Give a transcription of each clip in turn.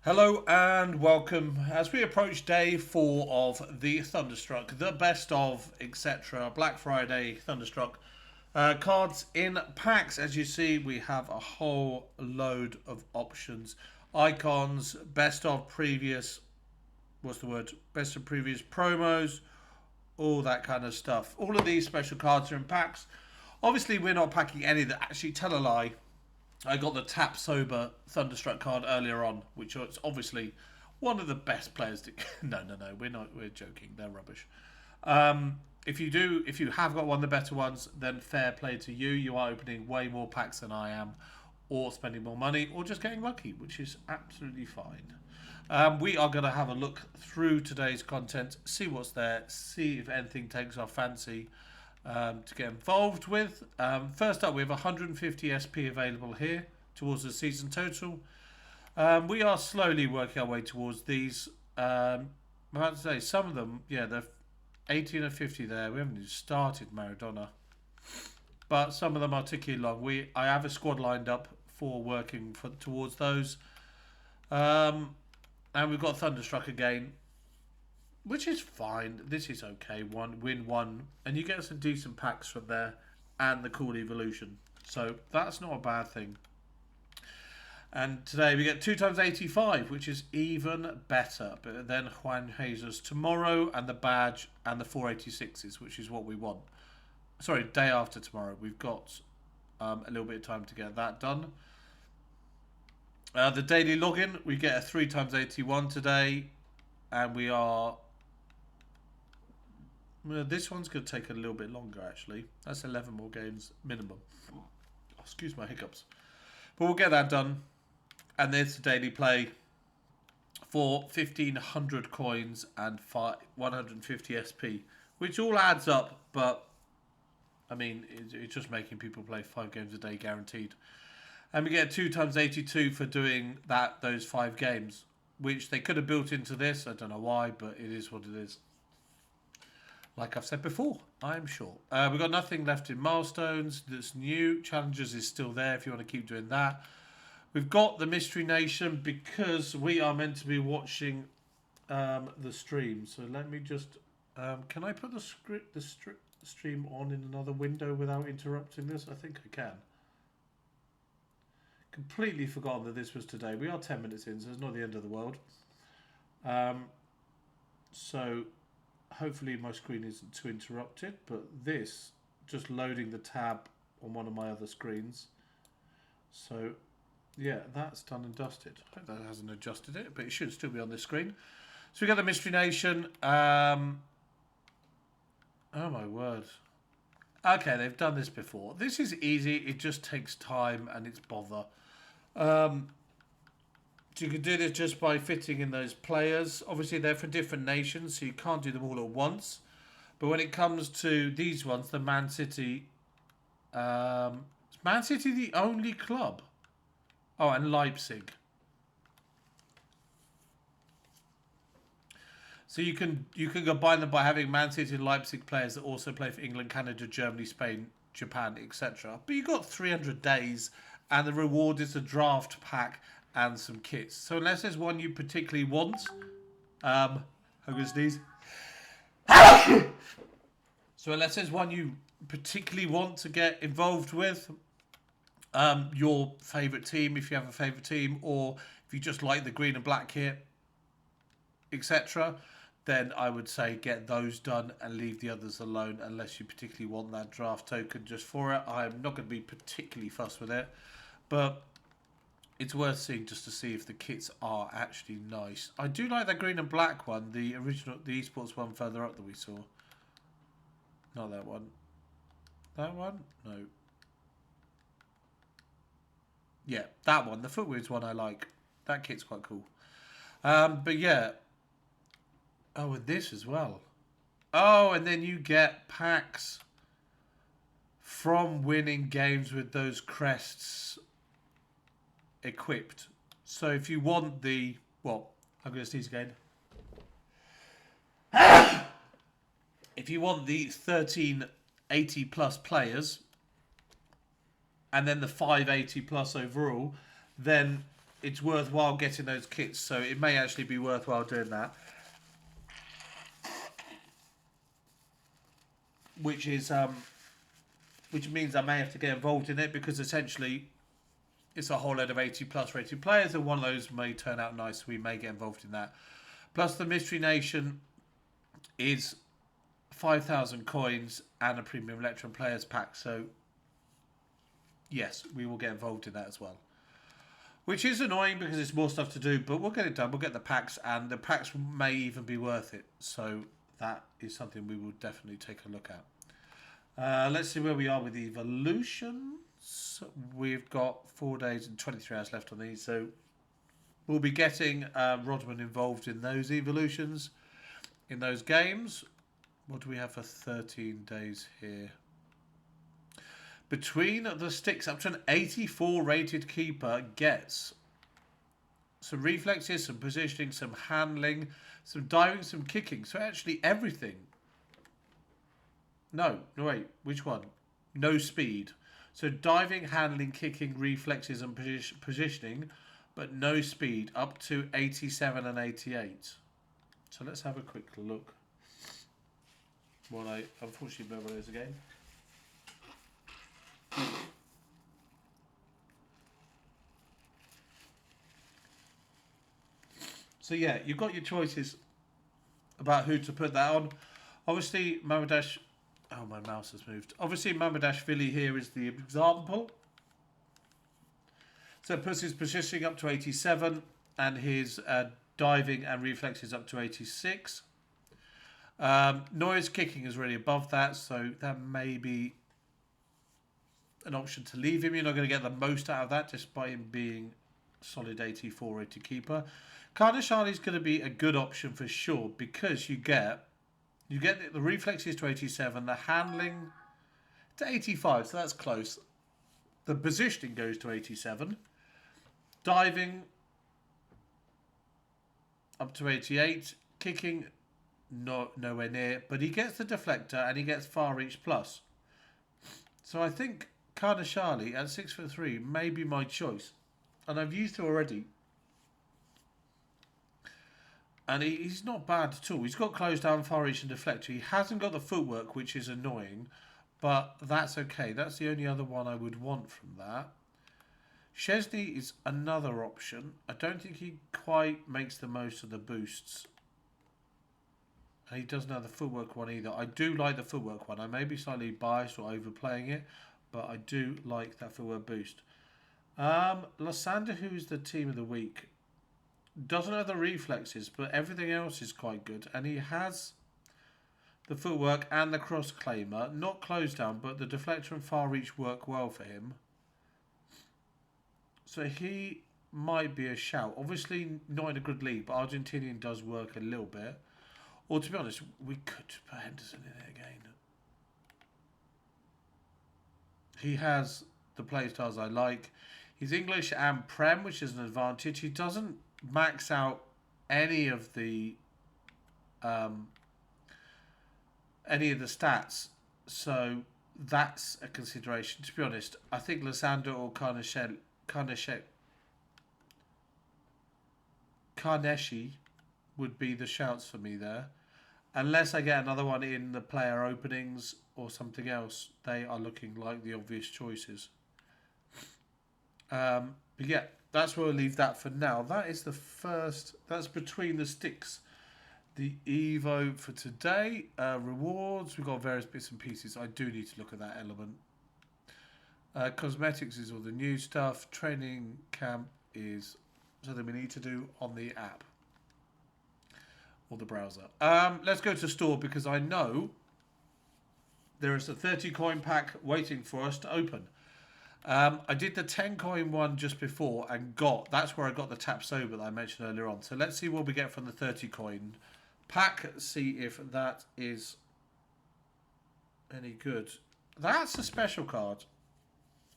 Hello and welcome as we approach day 4 of the Thunderstruck, the best of, etc. Black Friday Thunderstruck. Cards in packs. As you see, we have a whole load of options. Icons, best of previous, best of previous promos, all that kind of stuff. All of these special cards are in packs. Obviously, we're not packing any that actually tell a lie. I got the Tap Sober Thunderstruck card earlier on, which is obviously one of the best players. No, we're not. We're joking. They're rubbish. If you have got one of the better ones, then fair play to you. You are opening way more packs than I am, or spending more money, or just getting lucky, which is absolutely fine. We are going to have a look through today's content, see what's there, see if anything takes our fancy. To get involved with. First up, we have 150 SP available here towards the season total. We are slowly working our way towards these. I'm about to say some of them, yeah, they're 18 and 50 there. We haven't even started Maradona, but some of them are ticking along. I have a squad lined up for working towards those, and we've got Thunderstruck again, which is fine. This is okay. Win one, and you get some decent packs from there, and the cool evolution. So that's not a bad thing. And today we get 2 times 85, which is even better. But then Juan Jesus tomorrow, and the badge, and the 486s, which is what we want. Sorry, day after tomorrow. We've got a little bit of time to get that done. The daily login, we get a 3 times 81 today, and we are. This one's going to take a little bit longer, actually. That's 11 more games minimum. Excuse my hiccups. But we'll get that done. And there's the daily play for 1,500 coins and 150 SP, which all adds up. But, I mean, it's just making people play 5 games a day guaranteed. And we get 2 times 82 for doing those 5 games, which they could have built into this. I don't know why, but it is what it is. Like I've said before, I'm sure. We've got nothing left in milestones. That's new. Challenges is still there if you want to keep doing that. We've got the Mystery Nation because we are meant to be watching the stream. So let me just... can I put the stream on in another window without interrupting this? I think I can. Completely forgotten that this was today. We are 10 minutes in, so it's not the end of the world. So... hopefully my screen isn't too interrupted, but this, just loading the tab on one of my other screens. So, yeah, that's done and dusted. I hope that hasn't adjusted it, but it should still be on this screen. So we got the Mystery Nation. Oh my word. Okay, they've done this before. This is easy. It just takes time and it's bother. So you can do this just by fitting in those players. Obviously, they're for different nations, so you can't do them all at once. But when it comes to these ones, the Man City... is Man City the only club? Oh, and Leipzig. So you can combine them by having Man City and Leipzig players that also play for England, Canada, Germany, Spain, Japan, etc. But you've got 300 days, and the reward is a draft pack and some kits. So unless there's one you particularly want, I'm going to sneeze. So unless there's one you particularly want to get involved with, your favourite team, if you have a favourite team, or if you just like the green and black kit, etc., then I would say get those done and leave the others alone unless you particularly want that draft token just for it. I'm not going to be particularly fussed with it, but it's worth seeing just to see if the kits are actually nice. I do like that green and black one, the original, the esports one further up that we saw. Not that one. That one? No. Yeah, that one. The Footweeds one I like. That kit's quite cool. But yeah. Oh, and this as well. Oh, and then you get packs from winning games with those crests equipped. So if you want the... Well, I'm going to sneeze again. If you want the 1380 plus players and then the 580 plus overall, then it's worthwhile getting those kits. So it may actually be worthwhile doing that. Which is which means I may have to get involved in it, because essentially it's a whole load of 80+ rated players, and one of those may turn out nice. So we may get involved in that. Plus the Mystery Nation is 5,000 coins and a premium Electrum players pack. So yes, we will get involved in that as well. Which is annoying because it's more stuff to do, but we'll get it done. We'll get the packs, and the packs may even be worth it. So that is something we will definitely take a look at. Let's see where we are with the evolutions. We've got 4 days and 23 hours left on these. So we'll be getting Rodman involved in those evolutions, in those games. What do we have for 13 days here? Between the sticks, up to an 84 rated keeper gets some reflexes, some positioning, some handling, some diving, some kicking. So actually everything. No, wait, which one? No speed. So diving, handling, kicking, reflexes and positioning, but no speed, up to 87 and 88. So let's have a quick look. What I unfortunately remember those again. So yeah, you've got your choices about who to put that on. Obviously, Mamadash. Oh, my mouse has moved. Obviously, Mamadashvili here is the example. So it puts his positioning up to 87 and his diving and reflexes up to 86. Noise kicking is really above that, so that may be an option to leave him. You're not going to get the most out of that, despite him being solid 84 rated keeper. Kardashani is going to be a good option for sure, because you get the reflexes to 87, the handling to 85, so that's close. The positioning goes to 87, diving up to 88, kicking nowhere near, but he gets the deflector and he gets far reach plus. So I think Kardashani at 6'3" may be my choice, and I've used him already. And he's not bad at all. He's got close down, far reach and deflector. He hasn't got the footwork, which is annoying, but that's okay. That's the only other one I would want from that. Chesney is another option. I don't think he quite makes the most of the boosts. And he doesn't have the footwork one either. I do like the footwork one. I may be slightly biased or overplaying it, but I do like that footwork boost. Lysander, who is the team of the week, doesn't have the reflexes, but everything else is quite good. And he has the footwork and the cross claimer. Not closed down, but the deflector and far reach work well for him. So he might be a shout. Obviously not in a good league, but Argentinian does work a little bit. Or to be honest, we could put Henderson in it again. He has the play styles I like. He's English and Prem, which is an advantage. He doesn't max out any of the stats, so that's a consideration. To be honest, I think Lysander or Carnegie would be the shouts for me there, unless I get another one in the player openings or something else. They are looking like the obvious choices. But yeah, that's where we'll leave that for now. That is the first. That's between the sticks. The Evo for today. Rewards. We've got various bits and pieces. I do need to look at that element. Cosmetics is all the new stuff. Training camp is something we need to do on the app or the browser. Let's go to store, because I know there is a 30 coin pack waiting for us to open. I did the 10 coin one just before and that's where I got the tap sober that I mentioned earlier on. So let's see what we get from the 30 coin pack. See if that is any good. That's a special card.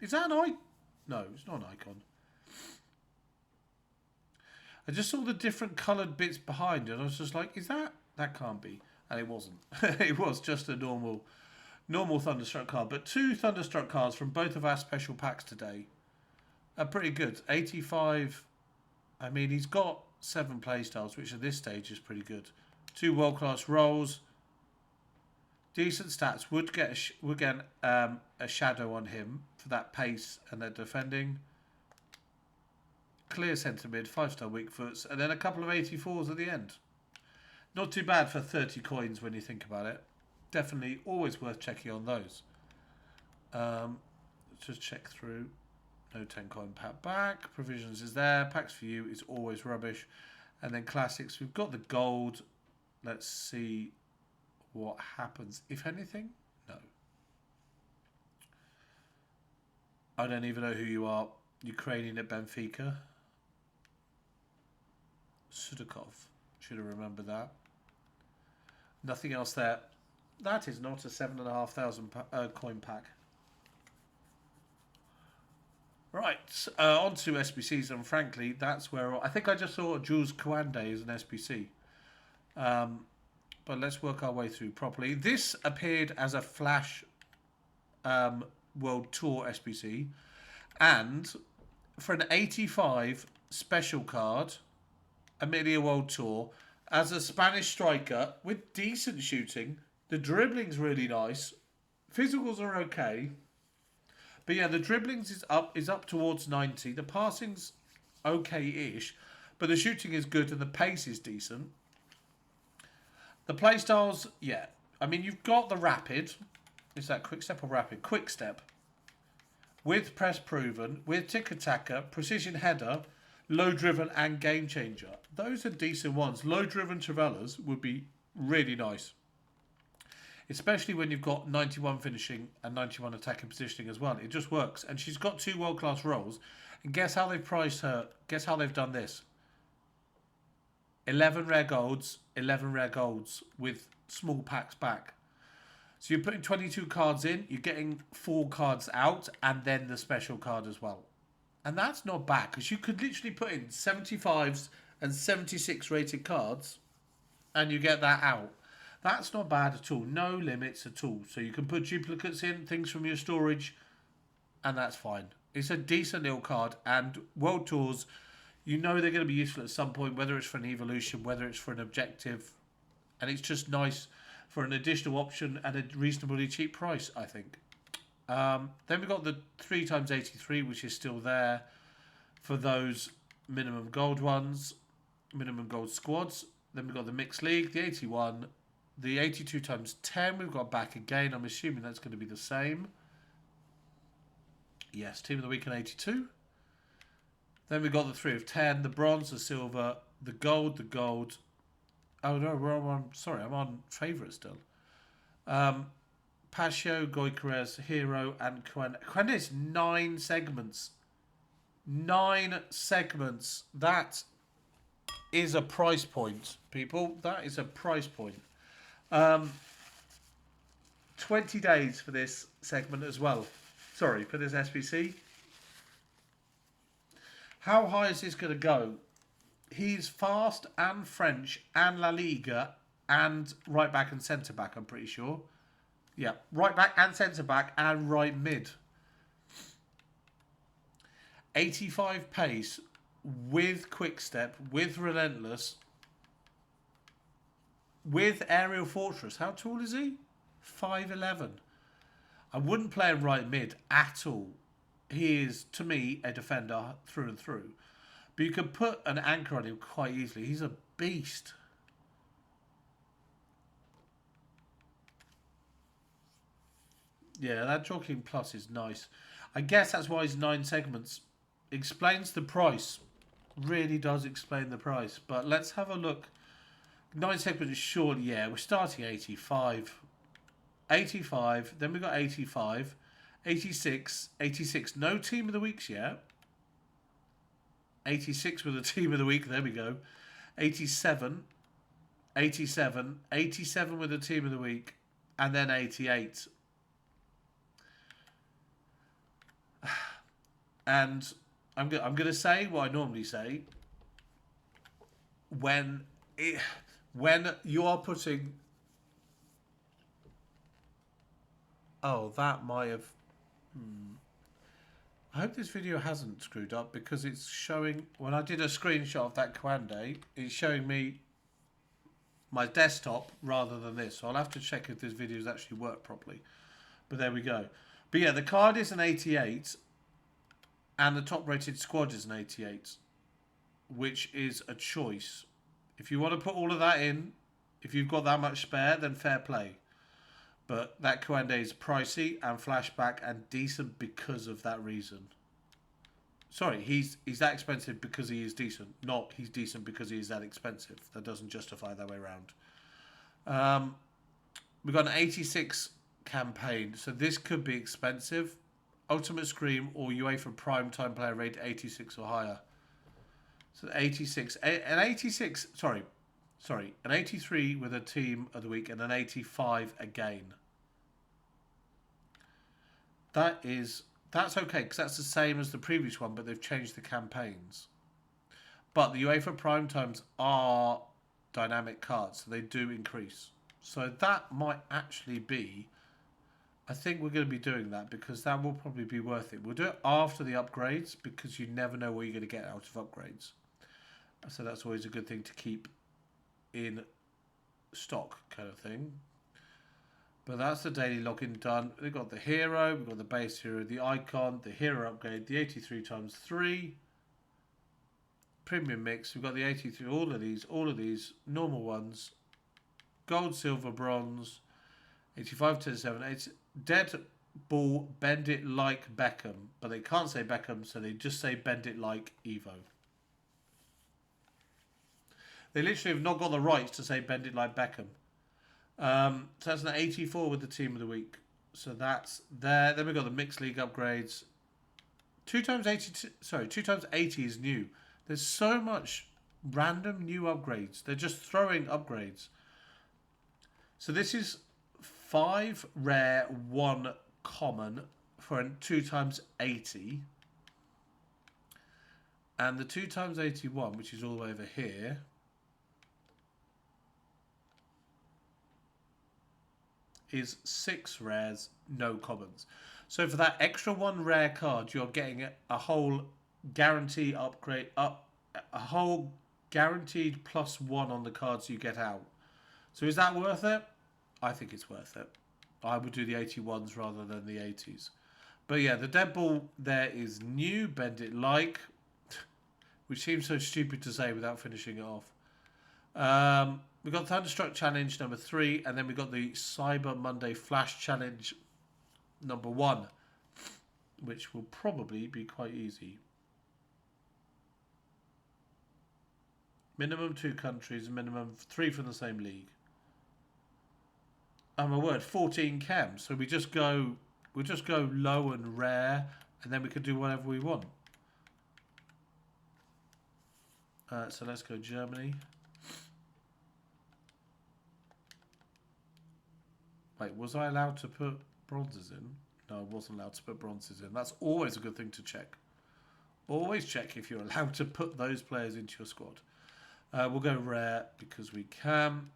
Is that an icon? No, it's not an icon. I just saw the different coloured bits behind it and I was just like, is that? That can't be. And it wasn't. It was just a normal Thunderstruck card. But 2 Thunderstruck cards from both of our special packs today are pretty good. 85 I mean, he's got 7 playstyles, which at this stage is pretty good. 2 world-class roles. Decent stats. Would get a shadow on him for that pace and that defending. Clear centre mid, 5-star weak foots, and then a couple of 84s at the end. Not too bad for 30 coins when you think about it. Definitely always worth checking on those. Let's just check through. No 10 coin pack back. Provisions is there. Packs for you is always rubbish. And then classics. We've got the gold. Let's see what happens. If anything, no. I don't even know who you are. Ukrainian at Benfica. Sudakov. Should have remembered that. Nothing else there. That is not a 7,500 coin pack. Right, on to SBCs, and frankly, that's where I think I just saw Jules Kounde as an SBC. But let's work our way through properly. This appeared as a Flash World Tour SBC, and for an 85 special card, admittedly a World Tour, as a Spanish striker with decent shooting, the dribbling's really nice, physicals are okay. But yeah, the dribblings is up towards 90. The passing's okay-ish, but the shooting is good and the pace is decent. The playstyles, yeah. I mean, you've got the rapid. Is that quick step or rapid? Quick step. With press proven, with tick-attacker, precision header, low driven and game changer. Those are decent ones. Low driven Travellas would be really nice. Especially when you've got 91 finishing and 91 attacking positioning as well. It just works. And she's got 2 world-class roles. And guess how they've priced her? Guess how they've done this? 11 rare golds, 11 rare golds with small packs back. So you're putting 22 cards in, you're getting 4 cards out, and then the special card as well. And that's not bad, because you could literally put in 75s and 76 rated cards, and you get that out. That's not bad at all. No limits at all. So you can put duplicates in, things from your storage, and that's fine. It's a decent little card, and World Tours, you know they're going to be useful at some point, whether it's for an evolution, whether it's for an objective, and it's just nice for an additional option at a reasonably cheap price, I think. Then we've got the 3x83, which is still there for those minimum gold ones, minimum gold squads. Then we've got the mixed league, the 81, the 82x10 we've got back again. I'm assuming that's going to be the same. Yes, Team of the Week in 82. Then we've got the 3 of 10, the bronze, the silver, the gold, the gold. Oh no, I'm on favourite still. Pasio, Goikarez, Hero, and Kounde. Kounde is 9 segments. 9 segments. That is a price point, people. That is a price point. 20 days for this segment as well. Sorry, for this SBC. How high is this going to go? He's fast and French and La Liga and right back and centre back, I'm pretty sure. Yeah, right back and centre back and right mid. 85 pace with quick step, with relentless, with aerial fortress. How tall is he? 5'11". I wouldn't play him right mid at all. He is, to me, a defender through and through. But you can put an anchor on him quite easily. He's a beast. Yeah, that Joaquin Plus is nice. I guess that's why he's 9 segments. Explains the price. Really does explain the price. But let's have a look. 9 segments is surely, yeah, we're starting 85. 85, then we've got 85, 86, 86. No Team of the Weeks yet. 86 with a Team of the Week, there we go. 87, 87, 87 with a Team of the Week, and then 88. And I'm going to say what I normally say. When you are putting... Oh, that might have... I hope this video hasn't screwed up because it's showing, when I did a screenshot of that Kounde, it's showing me my desktop rather than this. So I'll have to check if this video's actually worked properly. But there we go. But yeah, the card is an 88 and the top rated squad is an 88, which is a choice. If you want to put all of that in, if you've got that much spare, then fair play. But that Kounde is pricey and flashback and decent because of that reason. Sorry, he's that expensive because he is decent. Not he's decent because he is that expensive. That doesn't justify that way around. We've got an 86 campaign. So this could be expensive. Ultimate Scream or UEFA Prime Time Player rate 86 or higher. So 86. An 86, sorry. An 83 with a team of the week and an 85 again. That's okay because that's the same as the previous one, but they've changed the campaigns. But the UEFA Prime Times are dynamic cards, so they do increase. So that might actually be, I think we're going to be doing that because that will probably be worth it. We'll do it after the upgrades because you never know what you're going to get out of upgrades. So that's always a good thing to keep in stock kind of thing. But that's the daily login done. We've got the hero, we've got the base hero, the icon, the hero upgrade, the 83 times 3, premium mix. We've got the 83, all of these normal ones, gold, silver, bronze, 85 to 7, 8, dead ball, bend it like Beckham, but they can't say Beckham, so they just say bend it like Evo. They literally have not got the rights to say bend it like Beckham. So that's an 84 with the team of the week. So that's there. Then we've got the mixed league upgrades. 2 times 80 is new. There's so much random new upgrades. They're just throwing upgrades. So this is 5 rare, 1 common for a 2 times 80. And the 2 times 81, which is all the way over here, is 6 rares, no commons. So for that extra 1 rare card, you're getting a whole guarantee upgrade, a whole guaranteed +1 on the cards you get out. So is that worth it? I think it's worth it. I would do the 81s rather than the 80s. But yeah, the dead ball there is new, bend it like, which seems so stupid to say without finishing it off. We've got Thunderstruck Challenge number 3, and then we've got the Cyber Monday Flash Challenge number 1, which will probably be quite easy. Minimum 2 countries, minimum 3 from the same league. Oh my word, 14 chems. So we'll just go low and rare, and then we can do whatever we want. So let's go Germany. Wait, was I allowed to put bronzes in? No, I wasn't allowed to put bronzes in. That's always a good thing to check. Always check if you're allowed to put those players into your squad. We'll go rare because we can.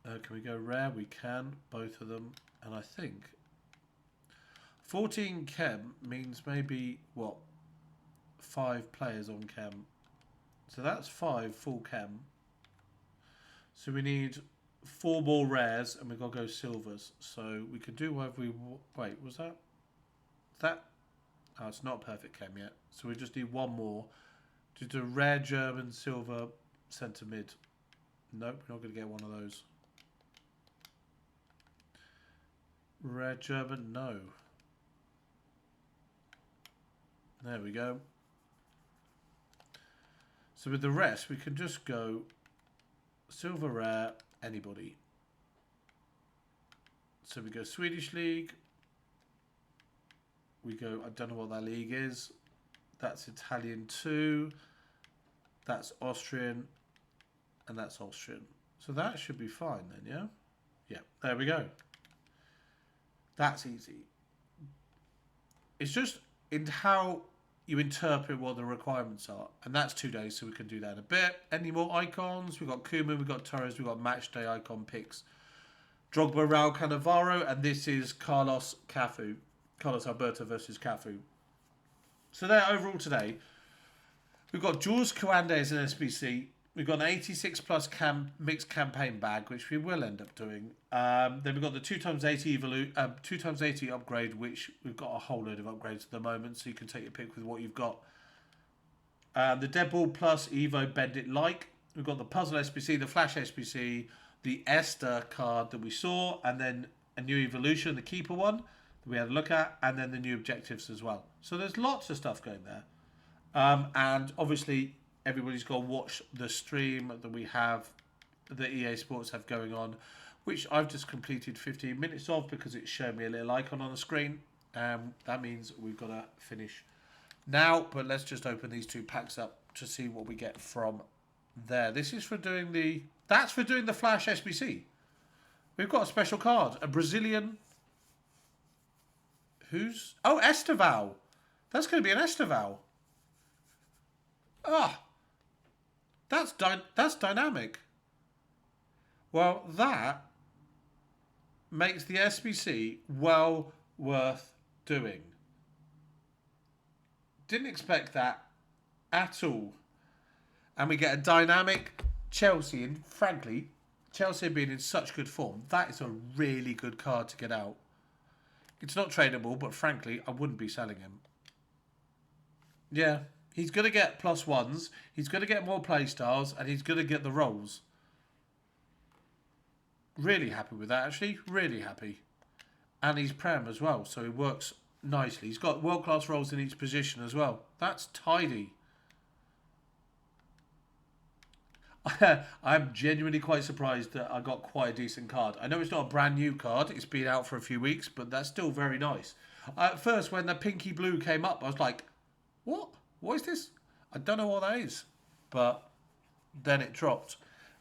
Can we go rare? We can, both of them. And I think 14 chem means maybe, what, 5 players on chem. So that's 5 full chem. So we need 4 more rares, and we've got to go silvers. So we could do whatever we... Wait, was that? Oh, it's not perfect chem yet. So we just need 1 more. Just a rare German silver centre mid. Nope, we're not going to get one of those. Rare German, no. There we go. So with the rest, we can just go silver rare, anybody. So we go Swedish League. We go, I don't know what that league is. That's Italian 2. That's Austrian. And that's Austrian. So that should be fine then, yeah? Yeah, there we go. That's easy. It's just in how you interpret what the requirements are. And that's 2 days, so we can do that in a bit. Any more icons? We've got Kounde, we've got Torres, we've got match day icon picks. Drogba, Raul, Cannavaro, and this is Carlos Cafu. Carlos Alberto versus Cafu. So there overall today, we've got Jules Kounde as an SBC. We've got an 86 plus mixed campaign bag, which we will end up doing. Then we've got the 2x80 upgrade, which we've got a whole load of upgrades at the moment, so you can take your pick with what you've got. The Dead Ball Plus Evo Bend It Like. We've got the Puzzle SBC, the Flash SBC, the Esther card that we saw, and then a new Evolution, the Keeper one that we had a look at, and then the new objectives as well. So there's lots of stuff going there. And obviously, everybody's got to watch the stream that we have, the EA Sports have going on, which I've just completed 15 minutes of because it's showing me a little icon on the screen. That means we've got to finish now, but let's just open these two packs up to see what we get from there. This is for doing the... That's for doing the Flash SBC. We've got a special card. A Brazilian... Who's... Oh, Esteval. That's going to be an Esteval. Ah. That's dynamic. Well, that makes the SBC well worth doing. Didn't expect that at all. And we get a dynamic Chelsea. And frankly, Chelsea being in such good form, that is a really good card to get out. It's not tradable, but frankly, I wouldn't be selling him. Yeah, he's going to get +1s. He's going to get more playstyles, and he's going to get the rolls. Really happy with that, actually. Really happy. And he's Prem as well, so he works nicely. He's got world-class rolls in each position as well. That's tidy. I'm genuinely quite surprised that I got quite a decent card. I know it's not a brand new card. It's been out for a few weeks, but that's still very nice. At first, when the pinky blue came up, I was like, what? What is this? I don't know what that is. But then it dropped.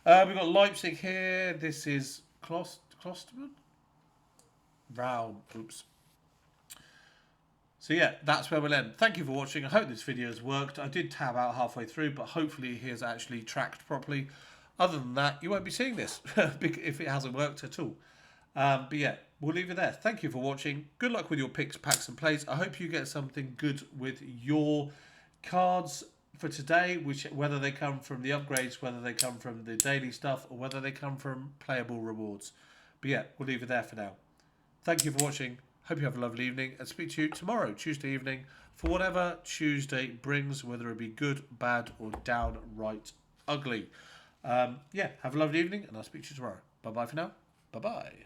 We've got Leipzig here. This is Klosterman? Round. Oops. So yeah, that's where we'll end. Thank you for watching. I hope this video has worked. I did tab out halfway through, but hopefully he has actually tracked properly. Other than that, you won't be seeing this if it hasn't worked at all. But yeah, we'll leave it there. Thank you for watching. Good luck with your picks, packs and plays. I hope you get something good with your cards for today, whether they come from the upgrades, whether they come from the daily stuff, or whether they come from playable rewards. But yeah, we'll leave it there for now. Thank you for watching. Hope you have a lovely evening, and speak to you tomorrow, Tuesday evening, for whatever Tuesday brings, whether it be good, bad, or downright ugly. Yeah, have a lovely evening, and I'll speak to you tomorrow. Bye-bye for now. Bye-bye.